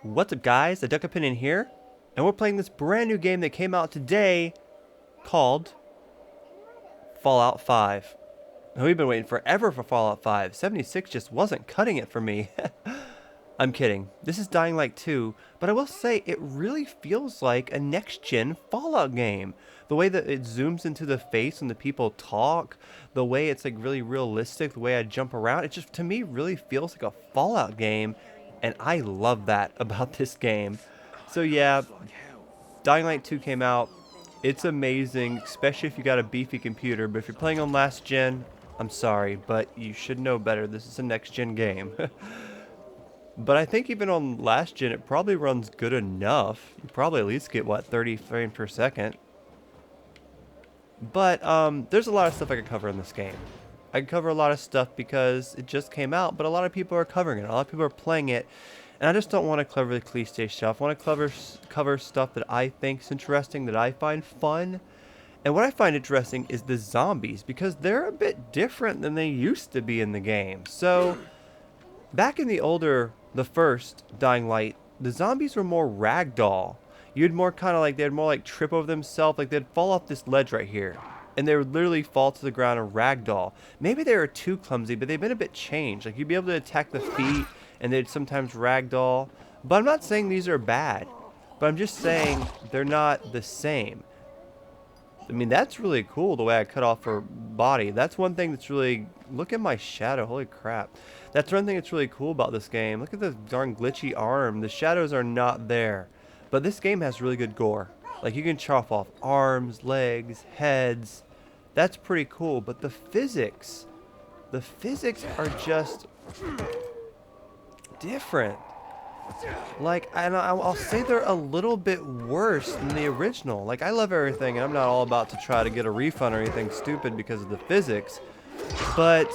What's up, guys? The Duck Opinion here, and we're playing this brand new game that came out today called Fallout 5. Now, we've been waiting forever for Fallout 5. 76 just wasn't cutting it for me. I'm kidding. This is Dying Light 2, but I will say it really feels like a next-gen Fallout game. The way that it zooms into the face when the people talk, the way it's like really realistic, the way I jump around, it just to me really feels like a Fallout game, and I love that about this game. So yeah, Dying Light 2 came out. It's amazing, especially if you got a beefy computer, but if you're playing on last gen, I'm sorry, but you should know better. This is a next-gen game. But I think even on last gen, it probably runs good enough. You probably at least get, what, 30 frames per second. But there's a lot of stuff I could cover in this game. I can cover a lot of stuff because it just came out, but a lot of people are covering it. A lot of people are playing it. And I just don't want to cover the cliche stuff. I want to cover stuff that I think is interesting, that I find fun. And what I find interesting is the zombies, because they're a bit different than they used to be in the game. So back in the first Dying Light, the zombies were more ragdoll. You'd more kind of like, they'd more like trip over themselves, like they'd fall off this ledge right here. And they would literally fall to the ground and ragdoll. Maybe they were too clumsy, but they've been a bit changed. Like you'd be able to attack the feet, and they'd sometimes ragdoll. But I'm not saying these are bad. But I'm just saying they're not the same. I mean, that's really cool, the way I cut off her body. That's one thing that's really... Look at my shadow. Holy crap. That's one thing that's really cool about this game. Look at this darn glitchy arm. The shadows are not there. But this game has really good gore. Like, you can chop off arms, legs, heads. That's pretty cool. But the physics are just different. Like, and I'll say they're a little bit worse than the original. Like, I love everything, and I'm not all about to try to get a refund or anything stupid because of the physics. But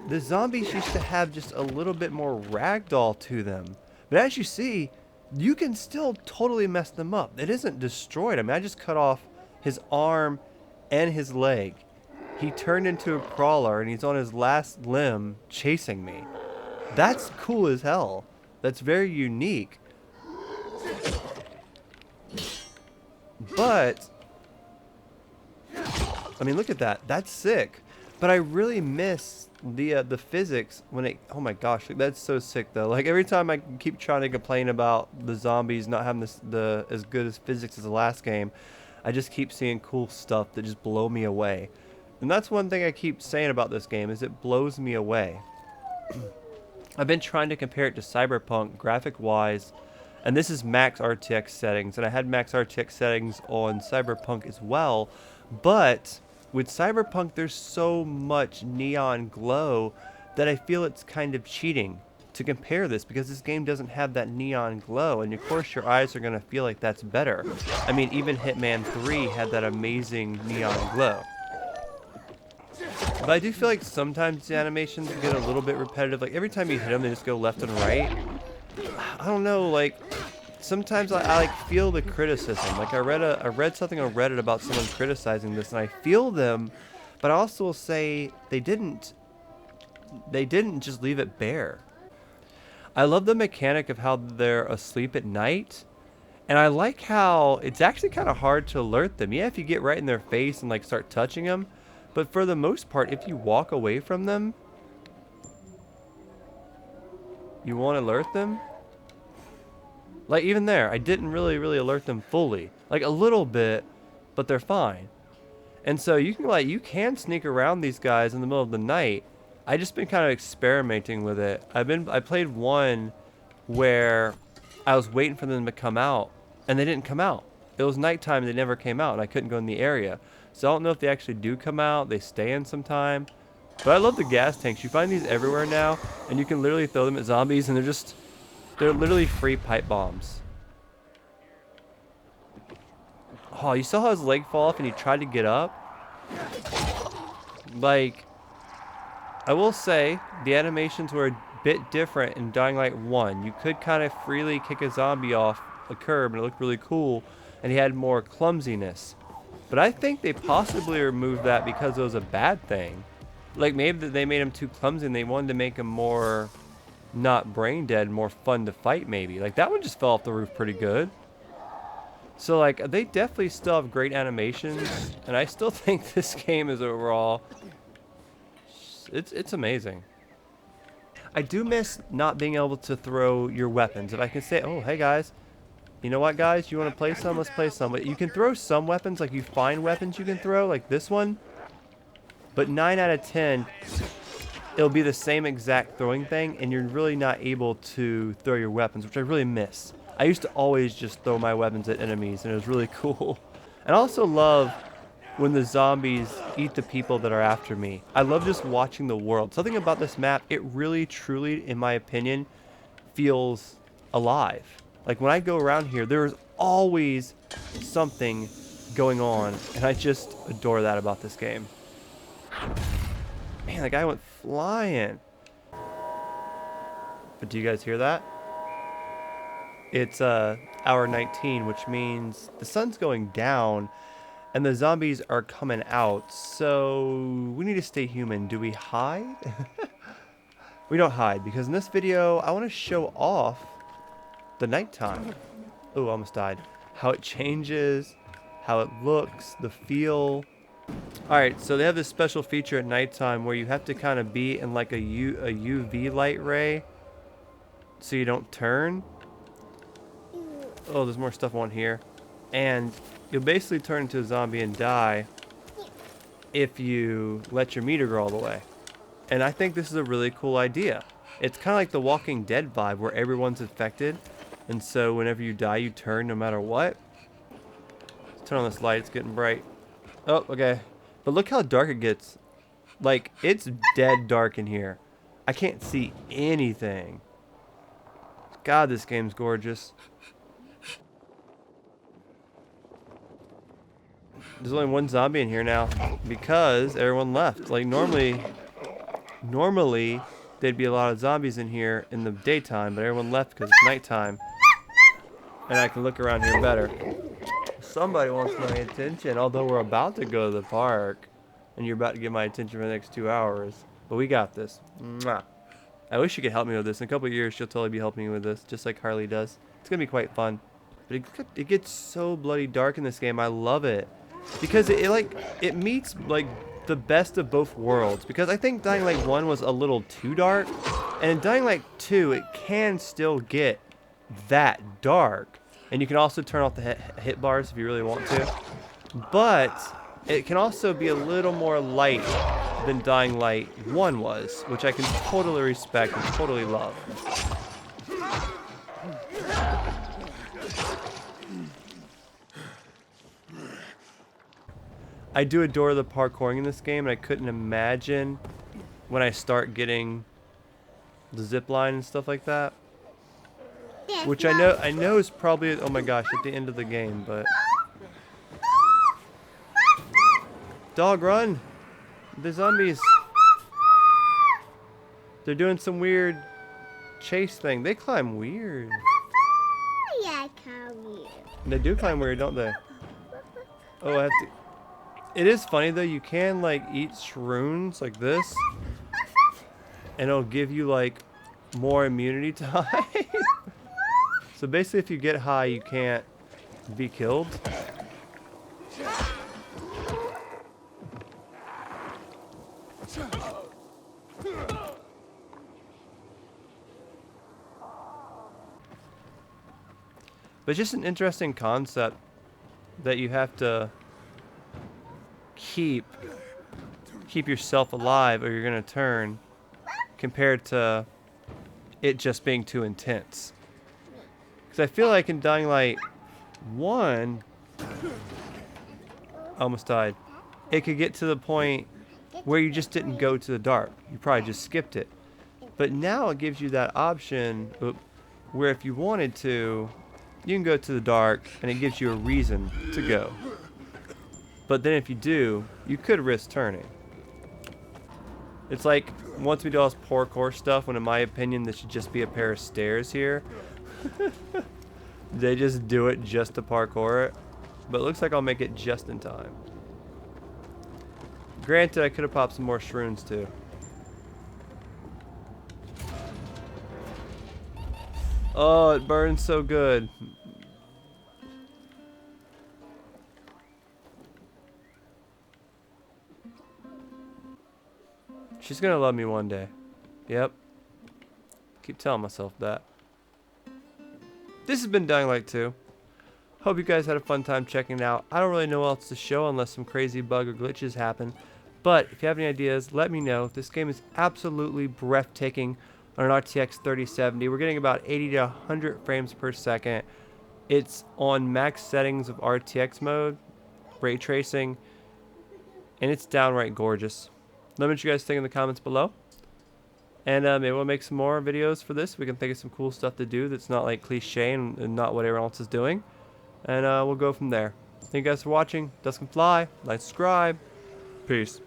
the zombies used to have just a little bit more ragdoll to them. But as you see, you can still totally mess them up. It isn't destroyed. I mean, I just cut off his arm and his leg. He turned into a crawler, and he's on his last limb chasing me. That's cool as hell. That's very unique. But I mean, look at that. That's sick. But I really miss the physics when it... Oh my gosh, that's so sick though. Like every time I keep trying to complain about the zombies not having the as good as physics as the last game, I just keep seeing cool stuff that just blow me away. And that's one thing I keep saying about this game, is it blows me away. I've been trying to compare it to Cyberpunk graphic-wise, and this is max RTX settings, and I had max RTX settings on Cyberpunk as well, but with Cyberpunk there's so much neon glow that I feel it's kind of cheating to compare this, because this game doesn't have that neon glow, and of course your eyes are going to feel like that's better. I mean, even Hitman 3 had that amazing neon glow. But I do feel like sometimes the animations get a little bit repetitive. Like every time you hit them, they just go left and right. I don't know. Like sometimes I like feel the criticism. Like I read something on Reddit about someone criticizing this, and I feel them. But I also will say they didn't just leave it bare. I love the mechanic of how they're asleep at night. And I like how it's actually kind of hard to alert them. Yeah, if you get right in their face and like start touching them. But for the most part, if you walk away from them, you won't alert them. Like even there, I didn't really alert them fully. Like a little bit, but they're fine. And so you can sneak around these guys in the middle of the night. I just been kind of experimenting with it. I played one where I was waiting for them to come out, and they didn't come out. It was nighttime, they never came out, and I couldn't go in the area. So I don't know if they actually do come out. They stay in sometime. But I love the gas tanks. You find these everywhere now, and you can literally throw them at zombies, and they're literally free pipe bombs. Oh, you saw how his leg fall off and he tried to get up? Like, I will say, the animations were a bit different in Dying Light 1. You could kind of freely kick a zombie off a curb, and it looked really cool, and he had more clumsiness. But I think they possibly removed that because it was a bad thing. Like maybe they made him too clumsy and they wanted to make him more not brain dead, more fun to fight maybe. Like that one just fell off the roof pretty good. So like they definitely still have great animations, and I still think this game is overall it's amazing. I do miss not being able to throw your weapons. If I can say, oh hey guys, you know what guys, you want to play some? Let's play some. But you can throw some weapons, like you find weapons you can throw, like this one. But 9 out of 10, it'll be the same exact throwing thing, and you're really not able to throw your weapons, which I really miss. I used to always just throw my weapons at enemies, and it was really cool. And I also love when the zombies eat the people that are after me. I love just watching the world. Something about this map, it really, truly, in my opinion, feels alive. Like when I go around here, there's always something going on, and I just adore that about this game. Man, that guy went flying. But do you guys hear that? It's hour 19, which means the sun's going down and the zombies are coming out. So we need to stay human. Do we hide? We don't hide because in this video I want to show off the nighttime. Oh, almost died. How it changes, how it looks, the feel. Alright, so they have this special feature at nighttime where you have to kind of be in like a UV light ray so you don't turn. Oh, there's more stuff on here. And you'll basically turn into a zombie and die if you let your meter go all the way. And I think this is a really cool idea. It's kind of like the Walking Dead vibe where everyone's infected. And so whenever you die, you turn no matter what. Let's turn on this light. It's getting bright. Oh, okay. But look how dark it gets. Like, it's dead dark in here. I can't see anything. God, this game's gorgeous. There's only one zombie in here now because everyone left. Like normally there'd be a lot of zombies in here in the daytime, but everyone left because it's nighttime. And I can look around here better. Somebody wants my attention, although we're about to go to the park and you're about to get my attention for the next 2 hours. But we got this. Mwah. I wish you could help me with this. In a couple of years, she'll totally be helping me with this, just like Harley does. It's going to be quite fun. But it gets so bloody dark in this game. I love it. Because it meets like the best of both worlds. Because I think Dying Light 1 was a little too dark. And in Dying Light 2, it can still get that dark. And you can also turn off the hit bars if you really want to. But it can also be a little more light than Dying Light 1 was, which I can totally respect and totally love. I do adore the parkouring in this game, and I couldn't imagine when I start getting the zip line and stuff like that. Which I know is probably, oh my gosh, at the end of the game, but... Dog, run! The zombies! They're doing some weird chase thing. They climb weird. Yeah, climb weird. They do climb weird, don't they? Oh, I have to... It is funny though, you can like eat shrooms like this and it'll give you like more immunity to high. So basically if you get high you can't be killed. But it's just an interesting concept that you have to keep yourself alive or you're gonna turn, compared to it just being too intense. Because I feel like in Dying Light 1, almost died, it could get to the point where you just didn't go to the dark. You probably just skipped it. But now it gives you that option where if you wanted to, you can go to the dark and it gives you a reason to go. But then if you do, you could risk turning. It's like, once we do all this parkour stuff, when in my opinion this should just be a pair of stairs here. They just do it just to parkour it. But it looks like I'll make it just in time. Granted, I could have popped some more shrooms too. Oh, it burns so good. She's gonna love me one day. Yep. Keep telling myself that. This has been Dying Light 2. Hope you guys had a fun time checking it out. I don't really know what else to show unless some crazy bug or glitches happen. But if you have any ideas, let me know. This game is absolutely breathtaking on an RTX 3070. We're getting about 80 to 100 frames per second. It's on max settings of RTX mode, ray tracing, and it's downright gorgeous. Let me know what you guys think in the comments below. And maybe we'll make some more videos for this. We can think of some cool stuff to do that's not like cliche and not what everyone else is doing. And we'll go from there. Thank you guys for watching. Dusk and Fly. Like, subscribe. Peace.